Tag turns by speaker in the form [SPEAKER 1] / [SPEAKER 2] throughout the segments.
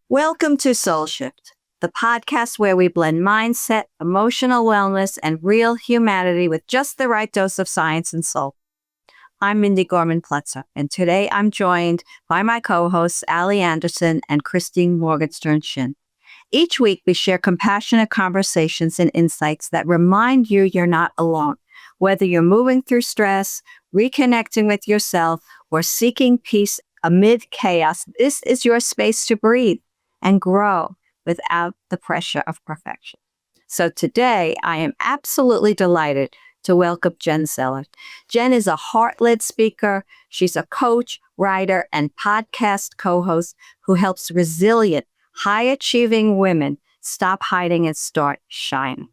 [SPEAKER 1] Welcome to SoulShift, the podcast where we blend mindset, emotional wellness, and real humanity with just the right dose of science and soul. I'm Mindy Gorman-Plutzer, and today I'm joined by my co-hosts, Allie Anderson and Christine Morgenstern Shin. Each week, we share compassionate conversations and insights that remind you you're not alone. Whether you're moving through stress, reconnecting with yourself, or seeking peace amid chaos, this is your space to breathe and grow without the pressure of perfection. So today, I am absolutely delighted to welcome Jen Sellar. Jen is a heart-led speaker. She's a coach, writer, and podcast co-host who helps resilient, high-achieving women stop hiding and start shining.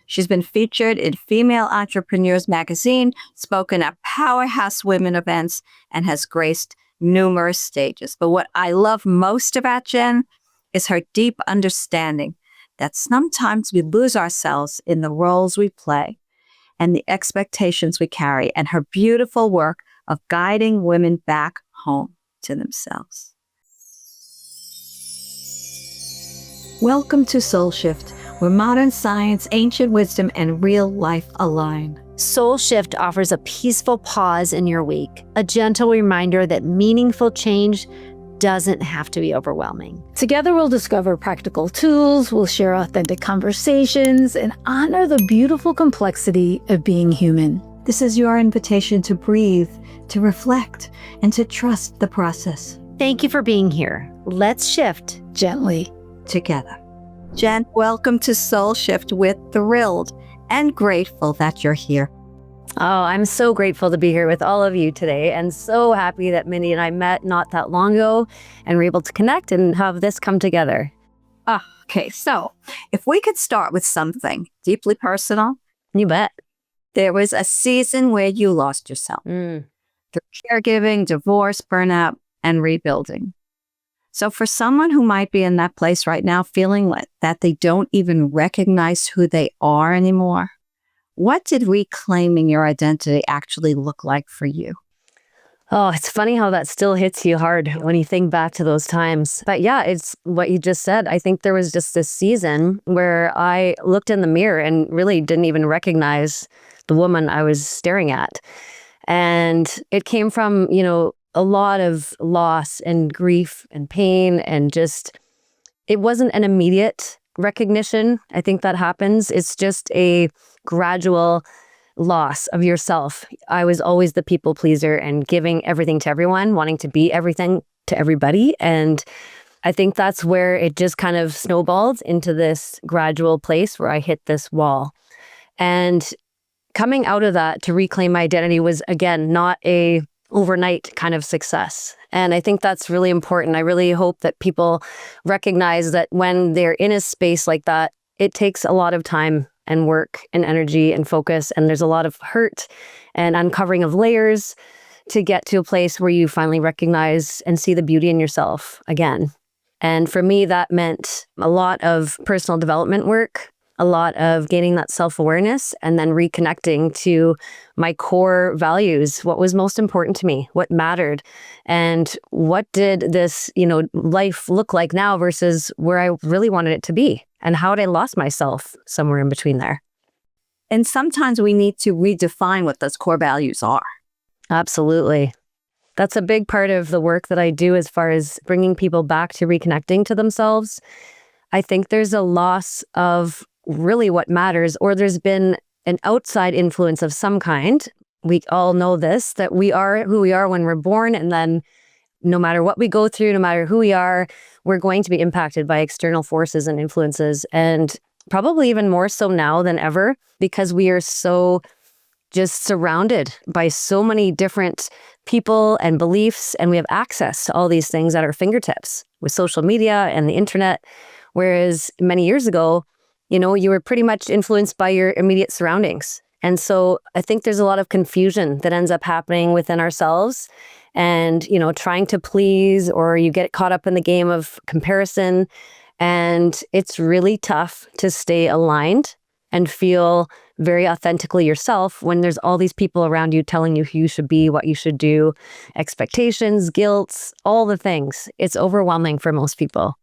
[SPEAKER 1] She's been featured in Female Entrepreneurs magazine, spoken at Powerhouse Women events, and has graced numerous stages. But what I love most about Jen is her deep understanding that sometimes we lose ourselves in the roles we play and the expectations we carry, and her beautiful work of guiding women back home to themselves. Welcome to SoulShift, where modern science, ancient wisdom, and real life align.
[SPEAKER 2] SoulShift offers a peaceful pause in your week, a gentle reminder that meaningful change doesn't have to be overwhelming.
[SPEAKER 3] Together, we'll discover practical tools, we'll share authentic conversations, and honor the beautiful complexity of being human.
[SPEAKER 1] This is your invitation to breathe, to reflect, and to trust the process.
[SPEAKER 2] Thank you for being here. Let's shift
[SPEAKER 3] Gently.
[SPEAKER 1] Together. Jen, welcome to SoulShift. We're thrilled and grateful that you're here.
[SPEAKER 2] Oh, I'm so grateful to be here with all of you today, and so happy that Mindy and I met not that long ago and were able to connect and have this come together.
[SPEAKER 1] Okay, so if we could start with something deeply personal.
[SPEAKER 2] You bet.
[SPEAKER 1] There was a season where you lost yourself through caregiving, divorce, burnout, and rebuilding. So for someone who might be in that place right now, feeling that they don't even recognize who they are anymore, what did reclaiming your identity actually look like for you?
[SPEAKER 2] Oh, it's funny how that still hits you hard when you think back to those times. But yeah, it's what you just said. I think there was just this season where I looked in the mirror and really didn't even recognize the woman I was staring at. And it came from, a lot of loss and grief and pain, and just, it wasn't an immediate recognition. I think that happens. It's just a gradual loss of yourself. I was always the people pleaser and giving everything to everyone, wanting to be everything to everybody. And I think that's where it just kind of snowballed into this gradual place where I hit this wall. And coming out of that to reclaim my identity was, again, not a overnight kind of success. And I think that's really important. I really hope that people recognize that when they're in a space like that, it takes a lot of time and work and energy and focus. And there's a lot of hurt and uncovering of layers to get to a place where you finally recognize and see the beauty in yourself again. And for me, that meant a lot of personal development work, a lot of gaining that self-awareness, and then reconnecting to my core values, what was most important to me, what mattered, and what did this, life look like now versus where I really wanted it to be, and how had I lost myself somewhere in between there.
[SPEAKER 1] And sometimes we need to redefine what those core values are.
[SPEAKER 2] Absolutely. That's a big part of the work that I do as far as bringing people back to reconnecting to themselves. I think there's a loss of really what matters, or there's been an outside influence of some kind. We all know this, that we are who we are when we're born, and then no matter what we go through, no matter who we are, we're going to be impacted by external forces and influences, and probably even more so now than ever, because we are so just surrounded by so many different people and beliefs, and we have access to all these things at our fingertips with social media and the internet, whereas many years ago, you were pretty much influenced by your immediate surroundings. And so I think there's a lot of confusion that ends up happening within ourselves and, trying to please, or you get caught up in the game of comparison. And it's really tough to stay aligned and feel very authentically yourself when there's all these people around you telling you who you should be, what you should do, expectations, guilt, all the things. It's overwhelming for most people.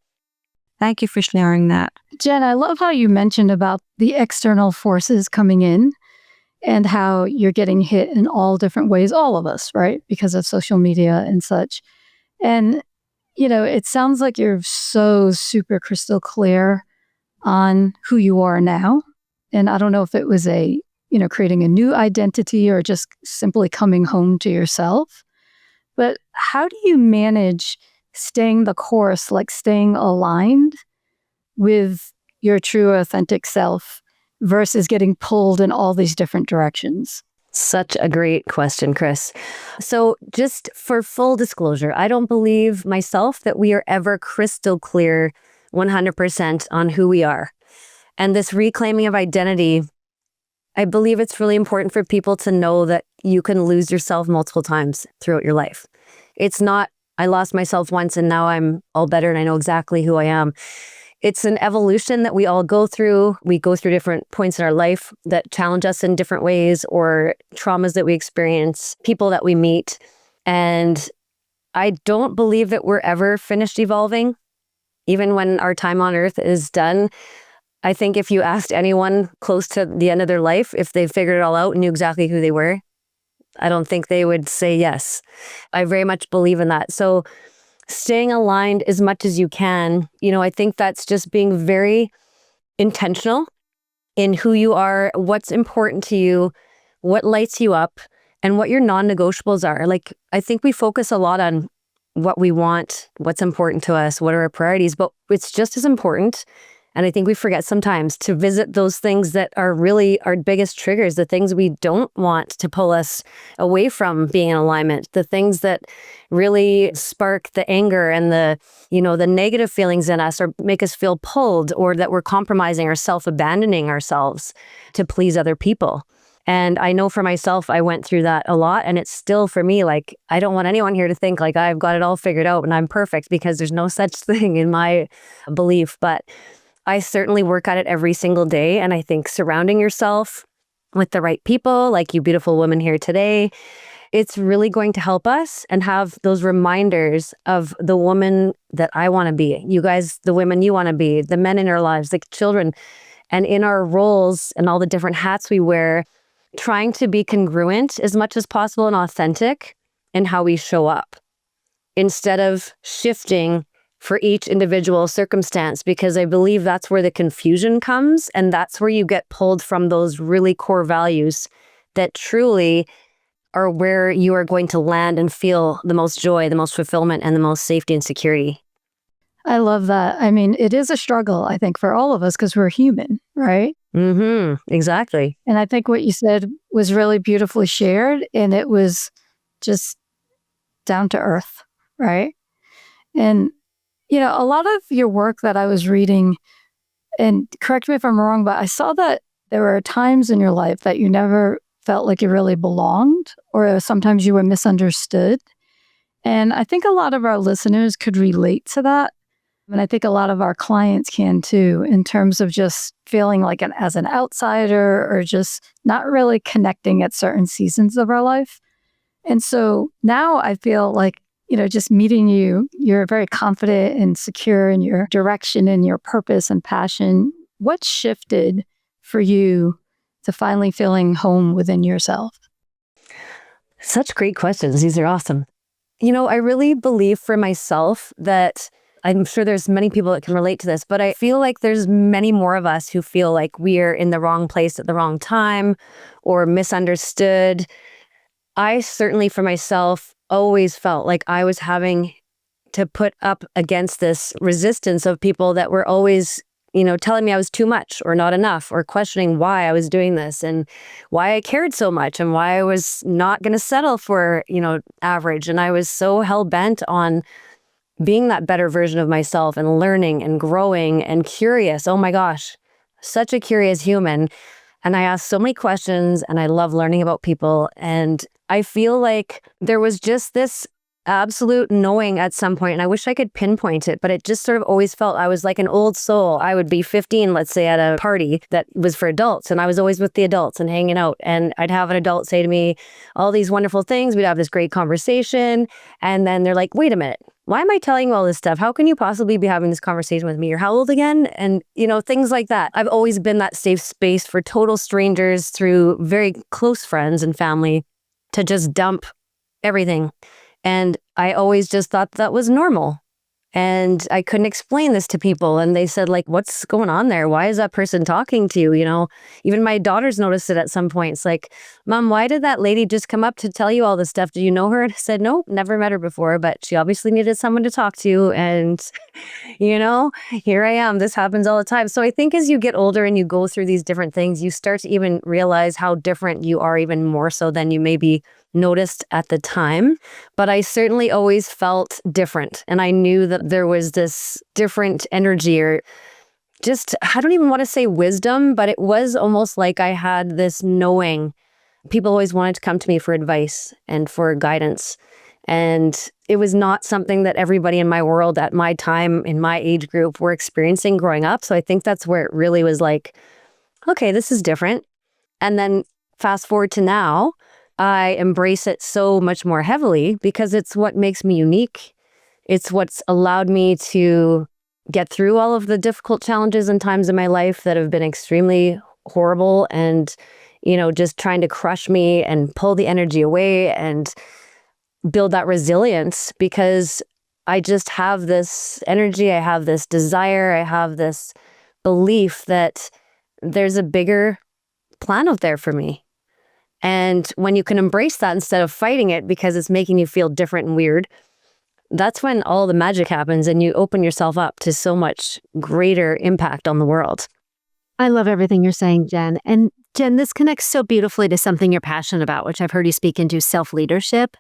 [SPEAKER 1] Thank you for sharing that.
[SPEAKER 3] Jen, I love how you mentioned about the external forces coming in and how you're getting hit in all different ways, all of us, right? Because of social media and such. And, it sounds like you're so super crystal clear on who you are now. And I don't know if it was creating a new identity or just simply coming home to yourself. But how do you manage staying the course, like staying aligned with your true authentic self versus getting pulled in all these different directions?
[SPEAKER 2] Such a great question, Chris. So just for full disclosure, I don't believe myself that we are ever crystal clear 100% on who we are. And this reclaiming of identity, I believe it's really important for people to know that you can lose yourself multiple times throughout your life. It's not, I lost myself once and now I'm all better and I know exactly who I am. It's an evolution that we all go through. We go through different points in our life that challenge us in different ways, or traumas that we experience, people that we meet. And I don't believe that we're ever finished evolving, even when our time on earth is done. I think if you asked anyone close to the end of their life, if they figured it all out and knew exactly who they were, I don't think they would say yes. I very much believe in that. So staying aligned as much as you can, I think that's just being very intentional in who you are, what's important to you, what lights you up, and what your non-negotiables are. Like, I think we focus a lot on what we want, what's important to us, what are our priorities, but it's just as important. And I think we forget sometimes to visit those things that are really our biggest triggers, the things we don't want to pull us away from being in alignment, the things that really spark the anger and the negative feelings in us or make us feel pulled, or that we're compromising or self-abandoning ourselves to please other people. And I know for myself, I went through that a lot. And it's still for me, like, I don't want anyone here to think like I've got it all figured out and I'm perfect, because there's no such thing in my belief. But I certainly work at it every single day. And I think surrounding yourself with the right people, like you beautiful women here today, it's really going to help us and have those reminders of the woman that I want to be. You guys, the women you want to be, the men in our lives, the children, and in our roles and all the different hats we wear, trying to be congruent as much as possible and authentic in how we show up, instead of shifting for each individual circumstance, because I believe that's where the confusion comes, and that's where you get pulled from those really core values that truly are where you are going to land and feel the most joy, the most fulfillment, and the most safety and security.
[SPEAKER 3] I love that. I mean, it is a struggle, I think, for all of us because we're human, right?
[SPEAKER 2] Exactly.
[SPEAKER 3] And I think what you said was really beautifully shared, and it was just down to earth, right? And a lot of your work that I was reading, and correct me if I'm wrong, but I saw that there were times in your life that you never felt like you really belonged, or sometimes you were misunderstood. And I think a lot of our listeners could relate to that. And I think a lot of our clients can too, in terms of just feeling like as an outsider or just not really connecting at certain seasons of our life. And so now I feel like, just meeting you, you're very confident and secure in your direction and your purpose and passion. What shifted for you to finally feeling home within yourself?
[SPEAKER 2] Such great questions. These are awesome. I really believe for myself that I'm sure there's many people that can relate to this, but I feel like there's many more of us who feel like we're in the wrong place at the wrong time or misunderstood. I certainly for myself always felt like I was having to put up against this resistance of people that were always, telling me I was too much or not enough, or questioning why I was doing this and why I cared so much and why I was not going to settle for, average. And I was so hell bent on being that better version of myself and learning and growing and curious. Oh my gosh, such a curious human. And I asked so many questions and I love learning about people. And I feel like there was just this absolute knowing at some point, and I wish I could pinpoint it, but it just sort of always felt I was like an old soul. I would be 15, let's say, at a party that was for adults, and I was always with the adults and hanging out, and I'd have an adult say to me all these wonderful things. We'd have this great conversation, and then they're like, wait a minute, why am I telling you all this stuff? How can you possibly be having this conversation with me? You're how old again? And, things like that. I've always been that safe space for total strangers through very close friends and family to just dump everything. And I always just thought that was normal. And I couldn't explain this to people. And they said, like, what's going on there? Why is that person talking to you? Even my daughters noticed it at some point. It's like, Mom, why did that lady just come up to tell you all this stuff? Do you know her? And I said, no, never met her before, but she obviously needed someone to talk to. And, here I am. This happens all the time. So I think as you get older and you go through these different things, you start to even realize how different you are, even more so than you maybe noticed at the time. But I certainly always felt different. And I knew that there was this different energy, or just, I don't even want to say wisdom, but it was almost like I had this knowing. People always wanted to come to me for advice and for guidance. And it was not something that everybody in my world at my time, in my age group, were experiencing growing up. So I think that's where it really was like, okay, this is different. And then fast forward to now, I embrace it so much more heavily because it's what makes me unique. It's what's allowed me to get through all of the difficult challenges and times in my life that have been extremely horrible and, just trying to crush me and pull the energy away and build that resilience, because I just have this energy, I have this desire, I have this belief that there's a bigger plan out there for me. And when you can embrace that instead of fighting it because it's making you feel different and weird, that's when all the magic happens and you open yourself up to so much greater impact on the world.
[SPEAKER 4] I love everything you're saying, Jen. And Jen, this connects so beautifully to something you're passionate about, which I've heard you speak into, self-leadership.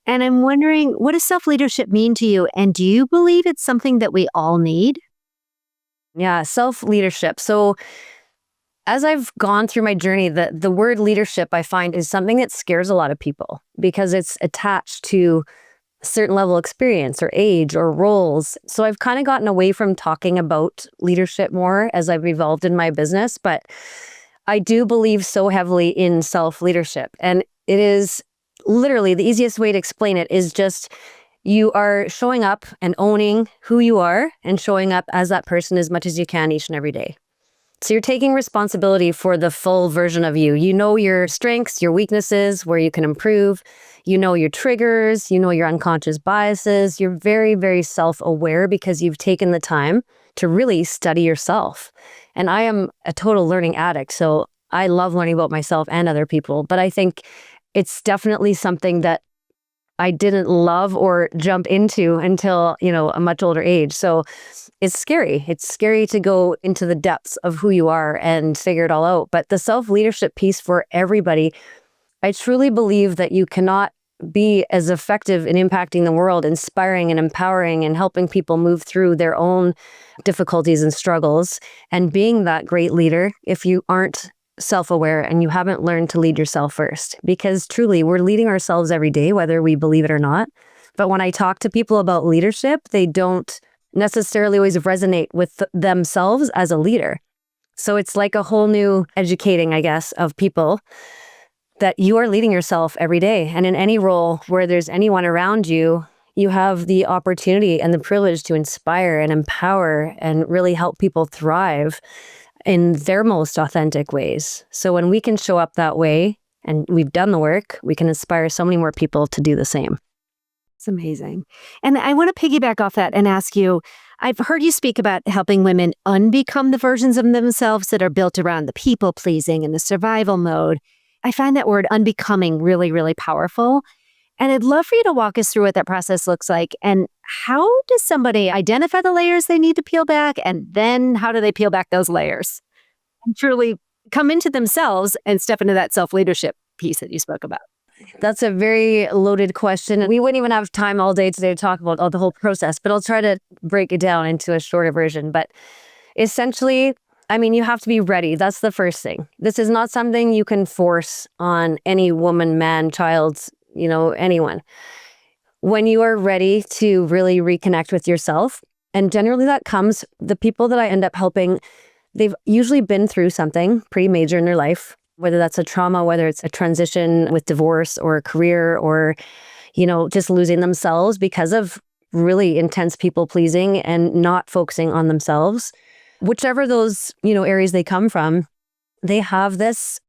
[SPEAKER 4] And I'm wondering, what does self-leadership mean to you? And do you believe it's something that we all need?
[SPEAKER 2] Yeah, self-leadership. So as I've gone through my journey, the word leadership, I find, is something that scares a lot of people because it's attached to a certain level of experience or age or roles. So I've kind of gotten away from talking about leadership more as I've evolved in my business. But I do believe so heavily in self-leadership. And it is literally the easiest way to explain it is just you are showing up and owning who you are and showing up as that person as much as you can each and every day. So you're taking responsibility for the full version of you. You know your strengths, your weaknesses, where you can improve. You know your triggers, you know your unconscious biases. You're very, very self-aware because you've taken the time to really study yourself. And I am a total learning addict, so I love learning about myself and other people. But I think it's definitely something that I didn't love or jump into until, a much older age. So it's scary. It's scary to go into the depths of who you are and figure it all out. But the self-leadership piece for everybody, I truly believe that you cannot be as effective in impacting the world, inspiring and empowering and helping people move through their own difficulties and struggles and being that great leader if you aren't self-aware and you haven't learned to lead yourself first. Because truly, we're leading ourselves every day, whether we believe it or not. But when I talk to people about leadership, they don't necessarily always resonate with themselves as a leader. So it's like a whole new educating, I guess, of people that you are leading yourself every day. And in any role where there's anyone around you, you have the opportunity and the privilege to inspire and empower and really help people thrive in their most authentic ways. So when we can show up that way and we've done the work, we can inspire so many more people to do the same.
[SPEAKER 4] It's amazing. And I want to piggyback off that and ask you, I've heard you speak about helping women unbecome the versions of themselves that are built around the people pleasing and the survival mode. I find that word unbecoming really, really powerful. And I'd love for you to walk us through what that process looks like. And how does somebody identify the layers they need to peel back? And then how do they peel back those layers and truly come into themselves and step into that self-leadership piece that you spoke about?
[SPEAKER 2] That's a very loaded question. We wouldn't even have time all day today to talk about the whole process, but I'll try to break it down into a shorter version. But essentially, you have to be ready. That's the first thing. This is not something you can force on any woman, man, child, anyone. when you are ready to really reconnect with yourself. And generally that comes, the people that I end up helping, they've usually been through something pretty major in their life, whether that's a trauma, whether it's a transition with divorce or a career or, just losing themselves because of really intense people pleasing and not focusing on themselves. Whichever those, areas they come from, they have this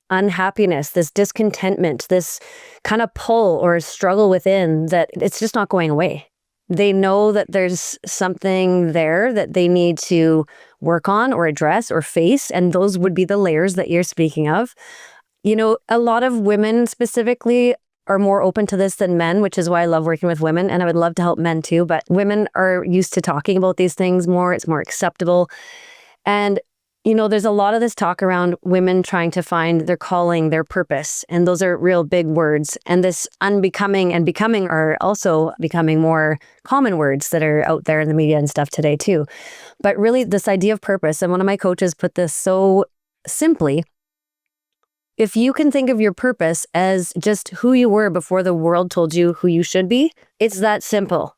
[SPEAKER 2] unhappiness, this discontentment, this kind of pull or struggle within that it's just not going away. They know that there's something there that they need to work on or address or face. And those would be the layers that you're speaking of. A lot of women specifically are more open to this than men, which is why I love working with women. And I would love to help men too. But women are used to talking about these things more. It's more acceptable. And there's a lot of this talk around women trying to find their calling, their purpose. And those are real big words. And this unbecoming and becoming are also becoming more common words that are out there in the media and stuff today too. But really this idea of purpose, and one of my coaches put this so simply, if you can think of your purpose as just who you were before the world told you who you should be, it's that simple.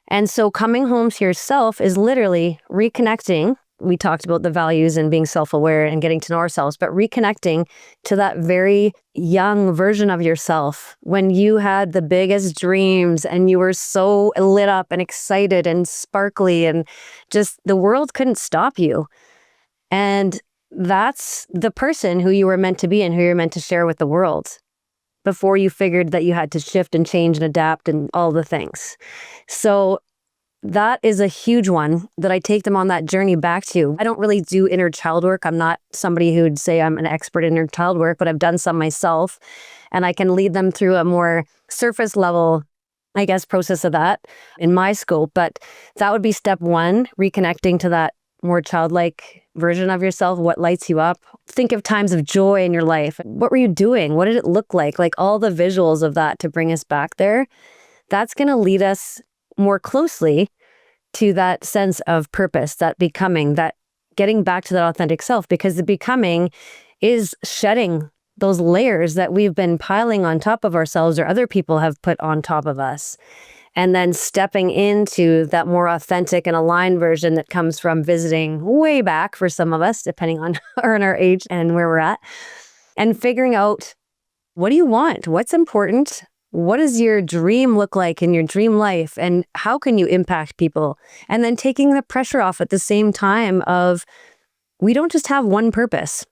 [SPEAKER 2] And so coming home to yourself is literally reconnecting. We talked about the values and being self-aware and getting to know ourselves, but reconnecting to that very young version of yourself when you had the biggest dreams and you were so lit up and excited and sparkly and just the world couldn't stop you. And that's the person who you were meant to be and who you're meant to share with the world before you figured that you had to shift and change and adapt and all the things. So that is a huge one that I take them on that journey back to. I don't really do inner child work. I'm not somebody who would say I'm an expert in inner child work, but I've done some myself. And I can lead them through a more surface level, process of that in my scope. But that would be step one, reconnecting to that more childlike version of yourself. What lights you up? Think of times of joy in your life. What were you doing? What did it look like? Like all the visuals of that to bring us back there. That's going to lead us more closely to that sense of purpose, that becoming, that getting back to that authentic self, because the becoming is shedding those layers that we've been piling on top of ourselves or other people have put on top of us. And then stepping into that more authentic and aligned version that comes from visiting way back for some of us, depending on our age and where we're at, and figuring out, what do you want? What's important? What does your dream look like in your dream life? And how can you impact people? And then taking the pressure off at the same time of, we don't just have one purpose.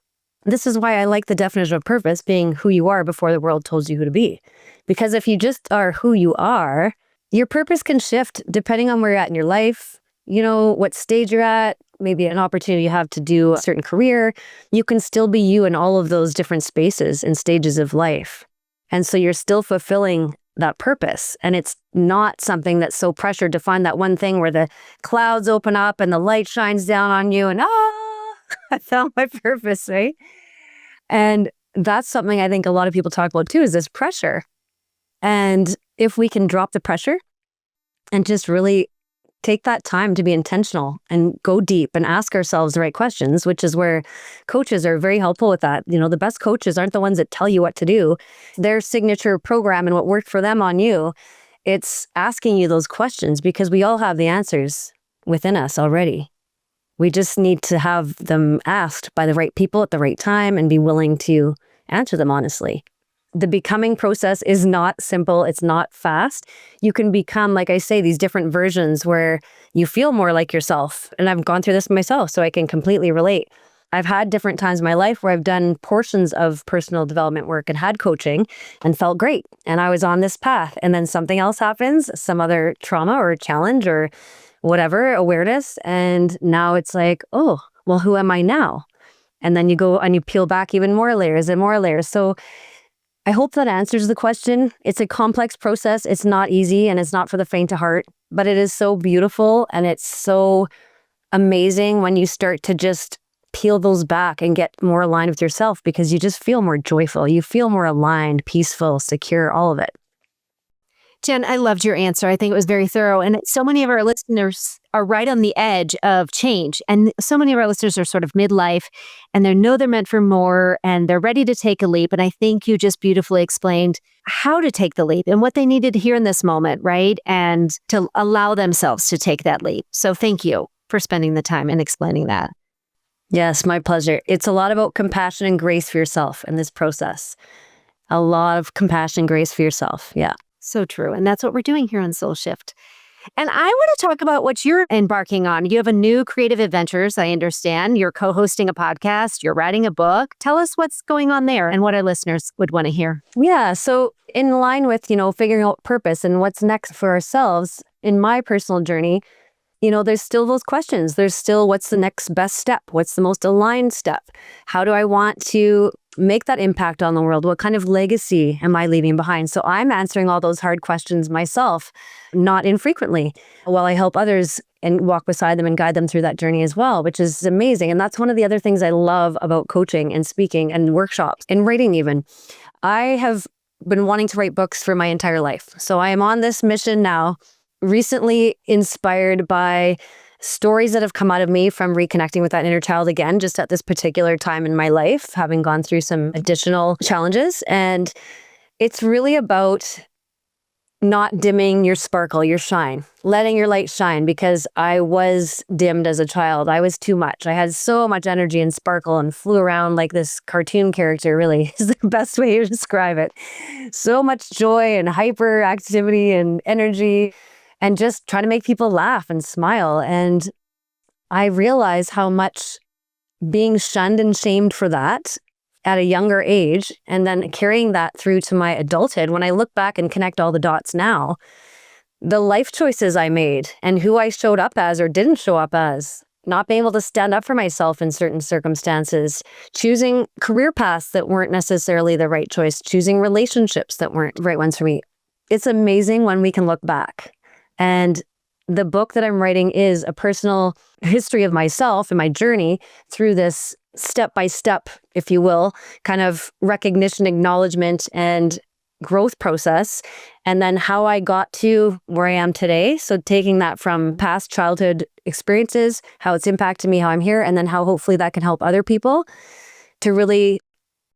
[SPEAKER 2] This is why I like the definition of purpose being who you are before the world told you who to be. Because if you just are who you are, your purpose can shift depending on where you're at in your life, what stage you're at, maybe an opportunity you have to do a certain career. You can still be you in all of those different spaces and stages of life. And so you're still fulfilling that purpose. And it's not something that's so pressured to find that one thing where the clouds open up and the light shines down on you and, I found my purpose, right? And that's something I think a lot of people talk about too, is this pressure. And if we can drop the pressure and just really take that time to be intentional and go deep and ask ourselves the right questions, which is where coaches are very helpful with that. The best coaches aren't the ones that tell you what to do. Their signature program and what worked for them on you, it's asking you those questions because we all have the answers within us already. We just need to have them asked by the right people at the right time and be willing to answer them honestly. The becoming process is not simple. It's not fast. You can become, like I say, these different versions where you feel more like yourself. And I've gone through this myself, so I can completely relate. I've had different times in my life where I've done portions of personal development work and had coaching and felt great. And I was on this path. And then something else happens, some other trauma or challenge or whatever, awareness. And now it's like, oh, well, who am I now? And then you go and you peel back even more layers and more layers. So I hope that answers the question. It's a complex process. It's not easy and it's not for the faint of heart, but it is so beautiful and it's so amazing when you start to just peel those back and get more aligned with yourself because you just feel more joyful. You feel more aligned, peaceful, secure, all of it.
[SPEAKER 4] Jen, I loved your answer. I think it was very thorough. And so many of our listeners are right on the edge of change. And so many of our listeners are sort of midlife and they know they're meant for more and they're ready to take a leap. And I think you just beautifully explained how to take the leap and what they needed to hear in this moment, right? And to allow themselves to take that leap. So thank you for spending the time and explaining that.
[SPEAKER 2] Yes, my pleasure. It's a lot about compassion and grace for yourself in this process. A lot of compassion and grace for yourself. Yeah.
[SPEAKER 4] So true. And that's what we're doing here on SoulShift. And I want to talk about what you're embarking on. You have a new creative adventures, I understand. You're co-hosting a podcast. You're writing a book. Tell us what's going on there and what our listeners would want to hear.
[SPEAKER 2] Yeah. So in line with, figuring out purpose and what's next for ourselves in my personal journey, there's still those questions. There's still what's the next best step? What's the most aligned step? How do I want to make that impact on the world? What kind of legacy am I leaving behind? So I'm answering all those hard questions myself, not infrequently, while I help others and walk beside them and guide them through that journey as well, which is amazing. And that's one of the other things I love about coaching and speaking and workshops and writing even. I have been wanting to write books for my entire life. So I am on this mission now, recently inspired by stories that have come out of me from reconnecting with that inner child again, just at this particular time in my life, having gone through some additional challenges. And it's really about not dimming your sparkle, your shine, letting your light shine, because I was dimmed as a child. I was too much. I had so much energy and sparkle and flew around like this cartoon character, really is the best way to describe it. So much joy and hyperactivity and energy, and just trying to make people laugh and smile. And I realized how much being shunned and shamed for that at a younger age, and then carrying that through to my adulthood, when I look back and connect all the dots now, the life choices I made and who I showed up as or didn't show up as, not being able to stand up for myself in certain circumstances, choosing career paths that weren't necessarily the right choice, choosing relationships that weren't the right ones for me. It's amazing when we can look back. And the book that I'm writing is a personal history of myself and my journey through this step-by-step, if you will, kind of recognition, acknowledgement, and growth process. And then how I got to where I am today. So taking that from past childhood experiences, how it's impacted me, how I'm here, and then how hopefully that can help other people to really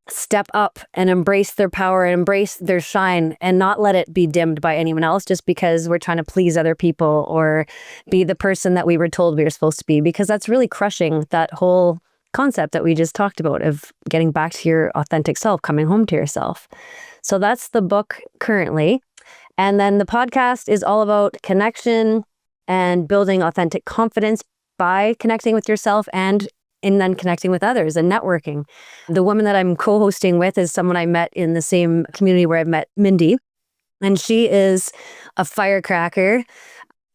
[SPEAKER 2] step up and embrace their power and embrace their shine and not let it be dimmed by anyone else just because we're trying to please other people or be the person that we were told we were supposed to be, because that's really crushing that whole concept that we just talked about of getting back to your authentic self, coming home to yourself. So that's the book currently. And then the podcast is all about connection and building authentic confidence by connecting with yourself and then connecting with others and networking. The woman that I'm co-hosting with is someone I met in the same community where I've met Mindy. And she is a firecracker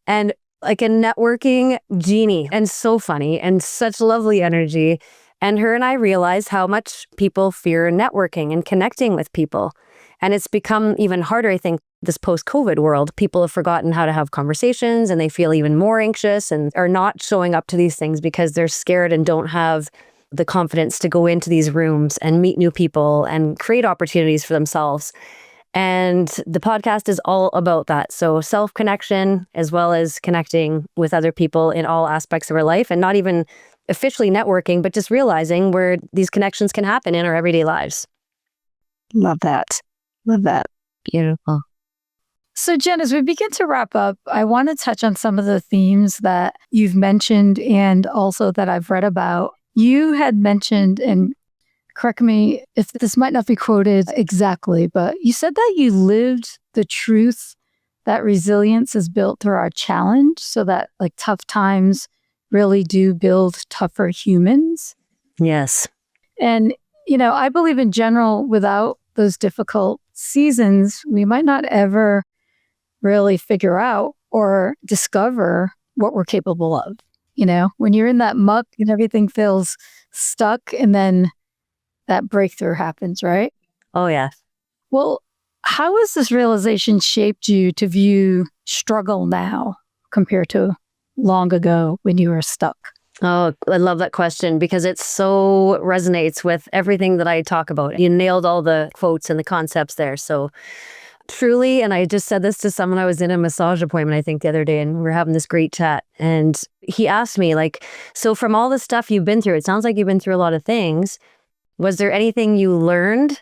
[SPEAKER 2] and like a networking genie and so funny and such lovely energy. And her and I realized how much people fear networking and connecting with people. And it's become even harder, I think, this post-COVID world. People have forgotten how to have conversations and they feel even more anxious and are not showing up to these things because they're scared and don't have the confidence to go into these rooms and meet new people and create opportunities for themselves. And the podcast is all about that. So self-connection as well as connecting with other people in all aspects of our life, and not even officially networking, but just realizing where these connections can happen in our everyday lives.
[SPEAKER 4] Love that. Love that.
[SPEAKER 2] Beautiful.
[SPEAKER 3] So Jen, as we begin to wrap up, I want to touch on some of the themes that you've mentioned and also that I've read about. You had mentioned, and correct me if this might not be quoted exactly, but you said that you lived the truth that resilience is built through our challenge, so that like tough times really do build tougher humans.
[SPEAKER 2] Yes.
[SPEAKER 3] And, I believe in general, without those difficult seasons, we might not ever really figure out or discover what we're capable of. When you're in that muck and everything feels stuck, and then that breakthrough happens, right?
[SPEAKER 2] Oh, yeah.
[SPEAKER 3] Well, how has this realization shaped you to view struggle now compared to long ago when you were stuck?
[SPEAKER 2] Oh, I love that question because it so resonates with everything that I talk about. You nailed all the quotes and the concepts there. So truly, and I just said this to someone I was in a massage appointment, I think the other day, and we were having this great chat. And he asked me, like, so from all the stuff you've been through, it sounds like you've been through a lot of things. Was there anything you learned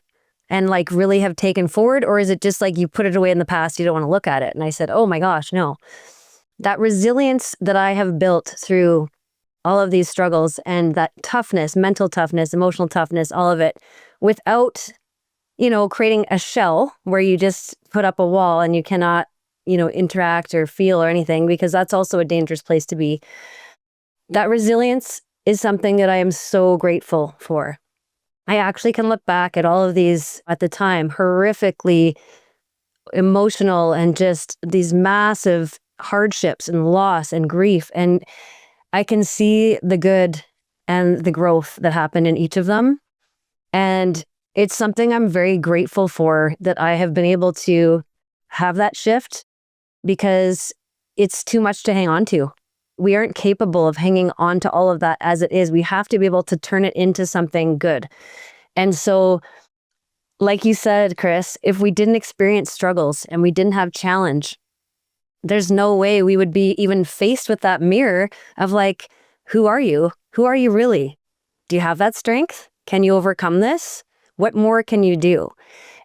[SPEAKER 2] and like really have taken forward? Or is it just like you put it away in the past, you don't want to look at it? And I said, oh my gosh, no. That resilience that I have built through all of these struggles and that toughness, mental toughness, emotional toughness, all of it, without, creating a shell where you just put up a wall and you cannot, interact or feel or anything, because that's also a dangerous place to be. That resilience is something that I am so grateful for. I actually can look back at all of these, at the time, horrifically emotional and just these massive hardships and loss and grief. And I can see the good and the growth that happened in each of them. And it's something I'm very grateful for, that I have been able to have that shift, because it's too much to hang on to. We aren't capable of hanging on to all of that as it is. We have to be able to turn it into something good. And so, like you said, Chris, if we didn't experience struggles and we didn't have challenge, there's no way we would be even faced with that mirror of like, who are you? Who are you really? Do you have that strength? Can you overcome this? What more can you do?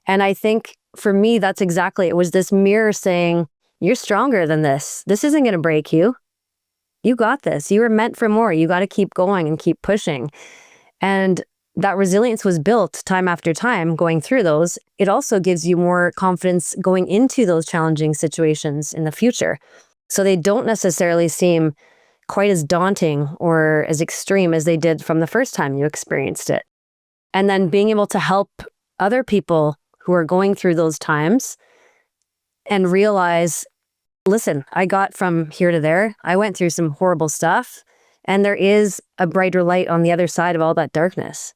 [SPEAKER 2] And I think for me, that's exactly, it was this mirror saying, you're stronger than this. This isn't going to break you. You got this. You were meant for more. You got to keep going and keep pushing. And that resilience was built time after time going through those. It also gives you more confidence going into those challenging situations in the future. So they don't necessarily seem quite as daunting or as extreme as they did from the first time you experienced it. And then being able to help other people who are going through those times and realize, listen, I got from here to there. I went through some horrible stuff, and there is a brighter light on the other side of all that darkness.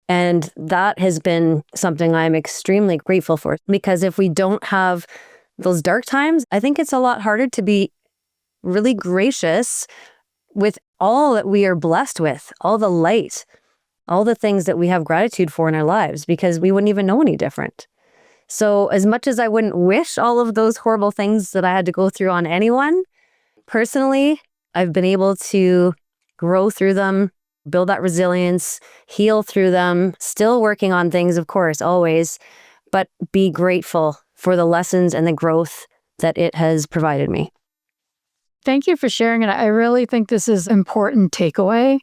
[SPEAKER 2] And that has been something I'm extremely grateful for, because if we don't have those dark times, I think it's a lot harder to be really gracious with all that we are blessed with, all the light, all the things that we have gratitude for in our lives, because we wouldn't even know any different. So as much as I wouldn't wish all of those horrible things that I had to go through on anyone, personally, I've been able to grow through them, build that resilience, heal through them, still working on things, of course, always, but be grateful for the lessons and the growth that it has provided me.
[SPEAKER 3] Thank you for sharing it. I really think this is an important takeaway,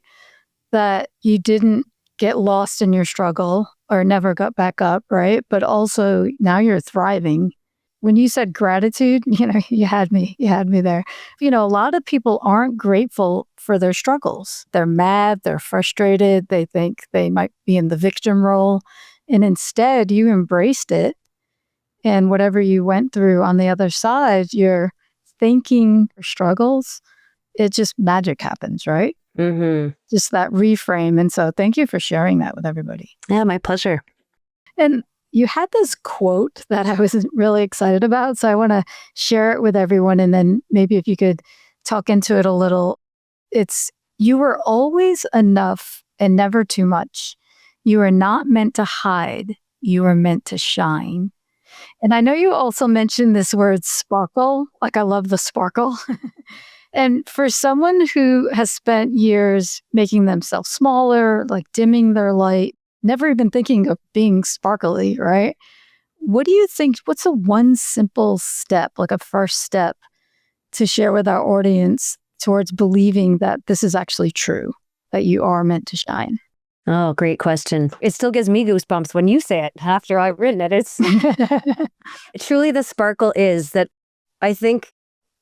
[SPEAKER 3] that you didn't get lost in your struggle or never got back up, right? But also now you're thriving. When you said gratitude, you had me there. A lot of people aren't grateful for their struggles. They're mad, they're frustrated, they think they might be in the victim role. And instead, you embraced it. And whatever you went through on the other side, you're thinking your struggles, it just magic happens, right?
[SPEAKER 2] Mm-hmm.
[SPEAKER 3] Just that reframe. And so thank you for sharing that with everybody.
[SPEAKER 2] Yeah, my pleasure.
[SPEAKER 3] And you had this quote that I was really excited about. So I want to share it with everyone. And then maybe if you could talk into it a little. It's, you were always enough and never too much. You are not meant to hide. You are meant to shine. And I know you also mentioned this word sparkle. Like, I love the sparkle. And for someone who has spent years making themselves smaller, like dimming their light, never even thinking of being sparkly, right? What do you think? What's a one simple step, like a first step, to share with our audience towards believing that this is actually true, that you are meant to shine?
[SPEAKER 2] Oh, great question. It still gives me goosebumps when you say it after I've written it. It's truly, the sparkle is that I think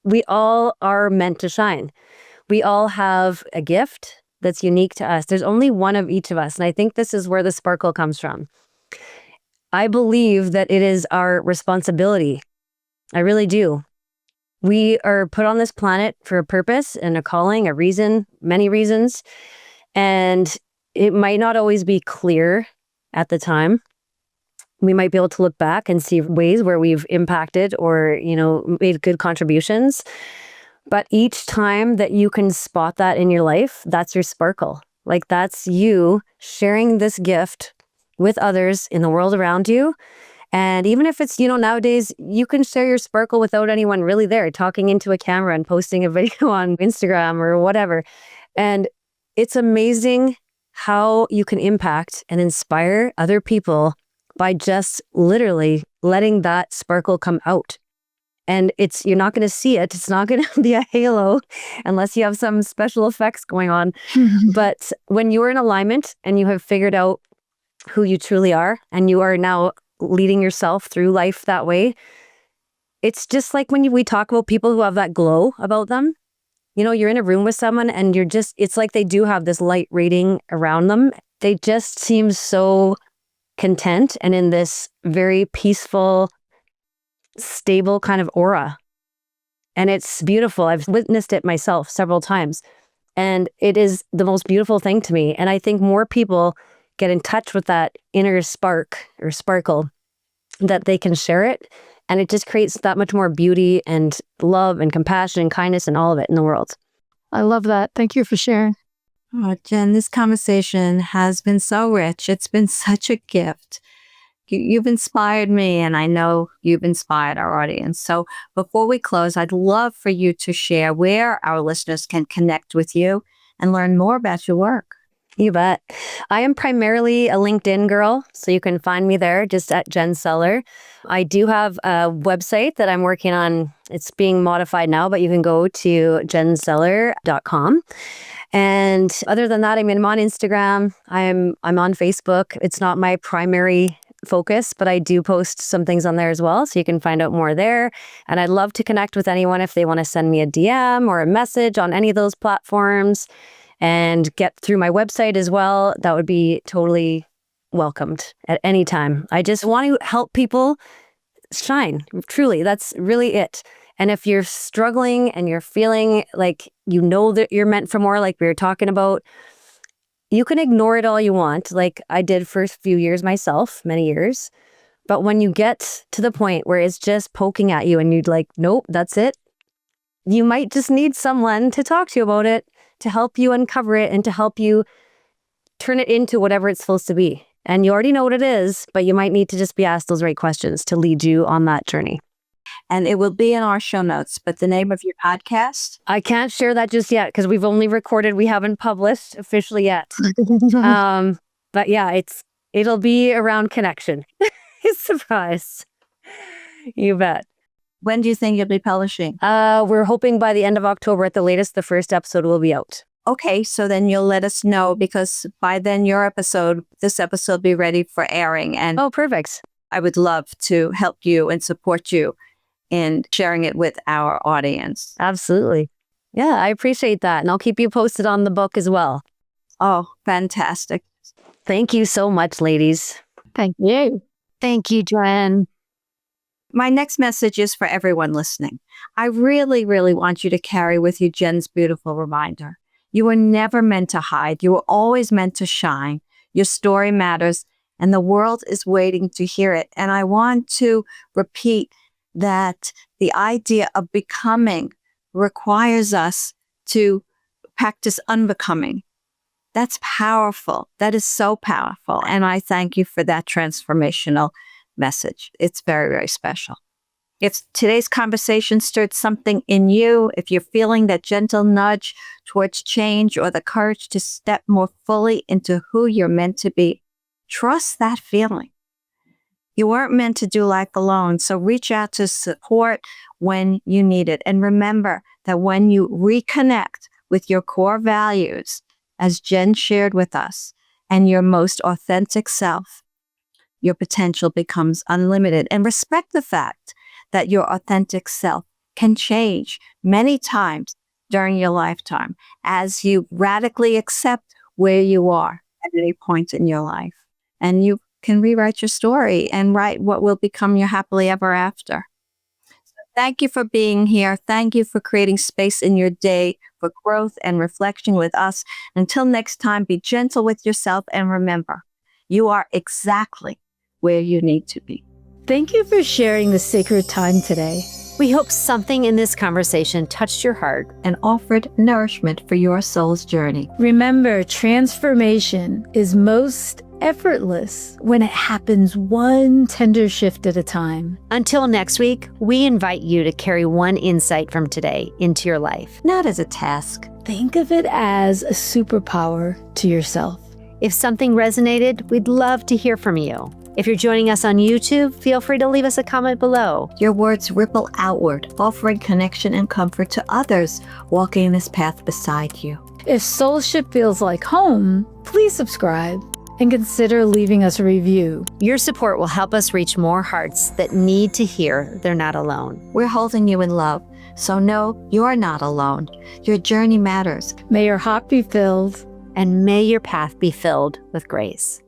[SPEAKER 2] we all are meant to shine. We all have a gift that's unique to us. There's only one of each of us. And I think this is where the sparkle comes from. I believe that it is our responsibility. I really do. We are put on this planet for a purpose and a calling, a reason, many reasons. And it might not always be clear at the time. We might be able to look back and see ways where we've impacted or, made good contributions. But each time that you can spot that in your life, that's your sparkle. Like, that's you sharing this gift with others in the world around you. And even if it's, nowadays you can share your sparkle without anyone really there, talking into a camera and posting a video on Instagram or whatever. And it's amazing how you can impact and inspire other people by just literally letting that sparkle come out. And you're not going to see it. It's not going to be a halo unless you have some special effects going on. But when you're in alignment and you have figured out who you truly are and you are now leading yourself through life that way, it's just like when we talk about people who have that glow about them. You're in a room with someone and it's like they do have this light radiating around them. They just seem so content and in this very peaceful, stable kind of aura. And it's beautiful. I've witnessed it myself several times. And it is the most beautiful thing to me. And I think more people get in touch with that inner spark or sparkle, that they can share it. And it just creates that much more beauty and love and compassion and kindness and all of it in the world.
[SPEAKER 3] I love that. Thank you for sharing.
[SPEAKER 1] Oh, Jen, this conversation has been so rich. It's been such a gift. You've inspired me, and I know you've inspired our audience. So before we close, I'd love for you to share where our listeners can connect with you and learn more about your work.
[SPEAKER 2] You bet. I am primarily a LinkedIn girl, so you can find me there just at Jen Sellar. I do have a website that I'm working on. It's being modified now, but you can go to jensellar.com. And other than that, I'm on Instagram. I'm on Facebook. It's not my primary focus, but I do post some things on there as well, so you can find out more there. And I'd love to connect with anyone if they want to send me a DM or a message on any of those platforms and get through my website as well. That would be totally welcomed at any time. I just want to help people shine. Truly, that's really it. And if you're struggling and you're feeling like that you're meant for more, like we were talking about, you can ignore it all you want, like I did for a few years myself, many years. But when you get to the point where it's just poking at you and you're like, nope, that's it, you might just need someone to talk to you about it, to help you uncover it and to help you turn it into whatever it's supposed to be. And you already know what it is, but you might need to just be asked those right questions to lead you on that journey.
[SPEAKER 1] And it will be in our show notes. But the name of your podcast?
[SPEAKER 2] I can't share that just yet because we've only recorded. We haven't published officially yet. But yeah, it'll be around connection. Surprise. You bet.
[SPEAKER 1] When do you think you'll be publishing?
[SPEAKER 2] We're hoping by the end of October at the latest, the first episode will be out.
[SPEAKER 1] Okay, so then you'll let us know, because by then this episode will be ready for airing. And
[SPEAKER 2] oh, perfect.
[SPEAKER 1] I would love to help you and support you in sharing it with our audience.
[SPEAKER 2] Absolutely. Yeah, I appreciate that. And I'll keep you posted on the book as well.
[SPEAKER 1] Oh, fantastic.
[SPEAKER 2] Thank you so much, ladies.
[SPEAKER 3] Thank you.
[SPEAKER 4] Thank you, Jen.
[SPEAKER 1] My next message is for everyone listening. I really, really want you to carry with you Jen's beautiful reminder. You were never meant to hide. You were always meant to shine. Your story matters, and the world is waiting to hear it. And I want to repeat that the idea of becoming requires us to practice unbecoming. That's powerful. That is so powerful. And I thank you for that transformational message. It's very, very special. If today's conversation stirred something in you, if you're feeling that gentle nudge towards change or the courage to step more fully into who you're meant to be, trust that feeling. You weren't meant to do life alone, so reach out to support when you need it. And remember that when you reconnect with your core values, as Jen shared with us, and your most authentic self, your potential becomes unlimited. And respect the fact that your authentic self can change many times during your lifetime as you radically accept where you are at any point in your life. And you can rewrite your story and write what will become your happily ever after. So thank you for being here. Thank you for creating space in your day for growth and reflection with us. Until next time, be gentle with yourself and remember, you are exactly where you need to be.
[SPEAKER 3] Thank you for sharing the sacred time today.
[SPEAKER 4] We hope something in this conversation touched your heart
[SPEAKER 1] and offered nourishment for your soul's journey.
[SPEAKER 3] Remember, transformation is most effortless when it happens one tender shift at a time.
[SPEAKER 4] Until next week, we invite you to carry one insight from today into your life.
[SPEAKER 1] Not as a task.
[SPEAKER 3] Think of it as a superpower to yourself.
[SPEAKER 4] If something resonated, we'd love to hear from you. If you're joining us on YouTube, feel free to leave us a comment below.
[SPEAKER 1] Your words ripple outward, offering connection and comfort to others walking this path beside you.
[SPEAKER 3] If SoulShift feels like home, please subscribe and consider leaving us a review.
[SPEAKER 4] Your support will help us reach more hearts that need to hear they're not alone.
[SPEAKER 1] We're holding you in love, so know you're not alone. Your journey matters.
[SPEAKER 3] May your heart be filled.
[SPEAKER 4] And may your path be filled with grace.